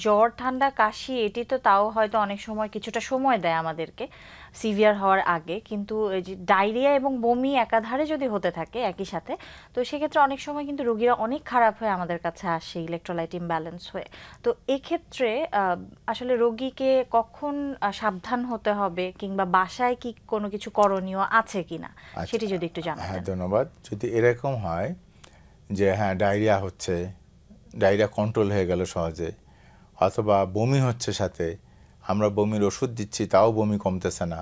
জ্বর ঠান্ডা কাশি এটি তো তাও হয়তো অনেক সময় কিছুটা সময় দেয় আমাদেরকে সিভিয়ার হওয়ার আগে, কিন্তু এই যে ডায়রিয়া এবং বমি একাধারে যদি হতে থাকে একই সাথে, তো সেক্ষেত্রে অনেক সময় কিন্তু রোগীরা অনেক খারাপ হয়ে আমাদের কাছে আসে ইলেকট্রোলাইট ইমব্যালেন্স হয়ে। তো এক্ষেত্রে আসলে রোগীকে কখন সাবধান হতে হবে, কিংবা বাসায় কি কোনো কিছু করণীয় আছে কিনা সেটি যদি একটু জানাতেন। হ্যাঁ, ধন্যবাদ। যদি এরকম হয় যে হ্যাঁ ডায়রিয়া হচ্ছে, ডায়রিয়া কন্ট্রোল হয়ে গেল সহজে, অথবা বমি হচ্ছে সাথে, আমরা বমির ওষুধ দিচ্ছি তাও বমি কমতেছে না,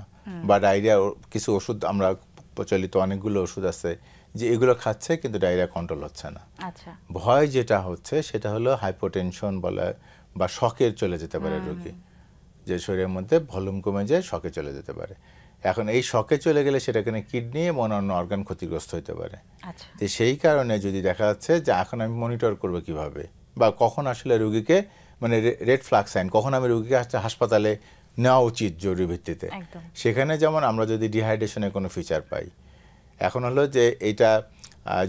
বা ডায়রিয়া কিছু ওষুধ আমরা প্রচলিত অনেকগুলো ওষুধ আছে যে এগুলো খাচ্ছে কিন্তু ডায়রিয়া কন্ট্রোল হচ্ছে না, আচ্ছা, ভয় যেটা হচ্ছে সেটা হলো হাইপোটেনশন বলে বা শকের চলে যেতে পারে রোগী, যে শরীরের মধ্যে ভলিউম কমে যায়, শকে চলে যেতে পারে। এখন এই শকে চলে গেলে সেটাকে কিডনি এবং অন্যান্য অর্গান ক্ষতিগ্রস্ত হতে পারে। আচ্ছা, তো সেই কারণে যদি দেখা যাচ্ছে যে এখন আমি মনিটর করবো কিভাবে, বা কখন আসলে রোগীকে মানে রেড ফ্ল্যাগ সাইন, কখন আমি রোগীকে হাসপাতালে নেওয়া উচিত জরুরি ভিত্তিতে, একদম। সেখানে যেমন আমরা যদি ডিহাইড্রেশনের কোনো ফিচার পাই, এখন হলো যে এইটা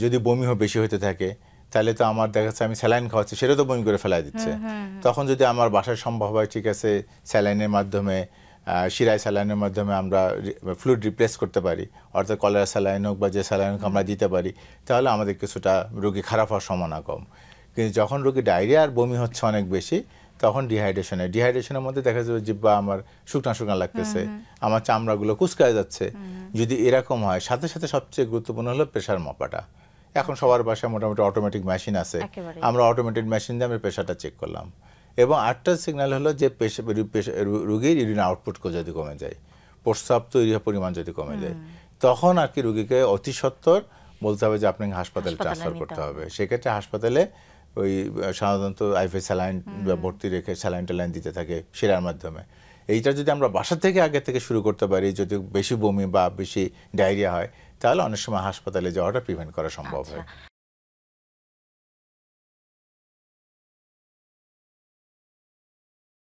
যদি বমি বেশি হতে থাকে তাহলে তো আমার দেখা যাচ্ছে আমি স্যালাইন খাওয়াচ্ছি, সেটা তো বমি করে ফেলা দিচ্ছে। তখন যদি আমার বাসায় সম্ভব হয়, ঠিক আছে, স্যালাইনের মাধ্যমে, শিরায় স্যালাইনের মাধ্যমে আমরা ফ্লুইড রিপ্লেস করতে পারি, অর্থাৎ কলেরা স্যালাইন হোক বা যে স্যালাইন হোক আমরা দিতে পারি, তাহলে আমাদের কিছুটা রোগী খারাপ হওয়ার সম্ভাবনা কম। কিন্তু যখন রোগী ডায়রিয়া আর বমি হচ্ছে অনেক বেশি, তখন ডিহাইড্রেশনের মধ্যে দেখা যাবে জিহ্বা আমার শুকনা শুকনা লাগতেছে, আমার চামড়াগুলো কুঁচকায় যাচ্ছে। যদি এরকম হয়, সাথে সাথে সবচেয়ে গুরুত্বপূর্ণ হলো প্রেশার মাপাটা। এখন সবার বাসায় মোটামুটি অটোমেটিক মেশিন আছে, আমরা অটোমেটেড মেশিন দিয়ে আমরা প্রেশারটা চেক করলাম। এবং আরেকটা সিগন্যাল হলো যে রোগীর ইউরিন আউটপুট যদি কমে যায়, প্রস্রাব তৈরি পরিমাণ যদি কমে যায়, তখন আর কি রোগীকে অতি সত্বর বলতে হবে যে আপনাকে হাসপাতালে ট্রান্সফার করতে হবে। সেক্ষেত্রে হাসপাতালে ওই সাধারণত আইভি স্যালাইন ভর্তি রেখে স্যালাইন ট্যালাইন দিতে থাকে শিরার মাধ্যমে। এইটা যদি আমরা বাসা থেকে আগে থেকে শুরু করতে পারি, যদি বেশি বমি বা বেশি ডায়রিয়া হয়, তাহলে অনেক সময় হাসপাতালে যাওয়াটা প্রিভেন্ট করা সম্ভব হয়।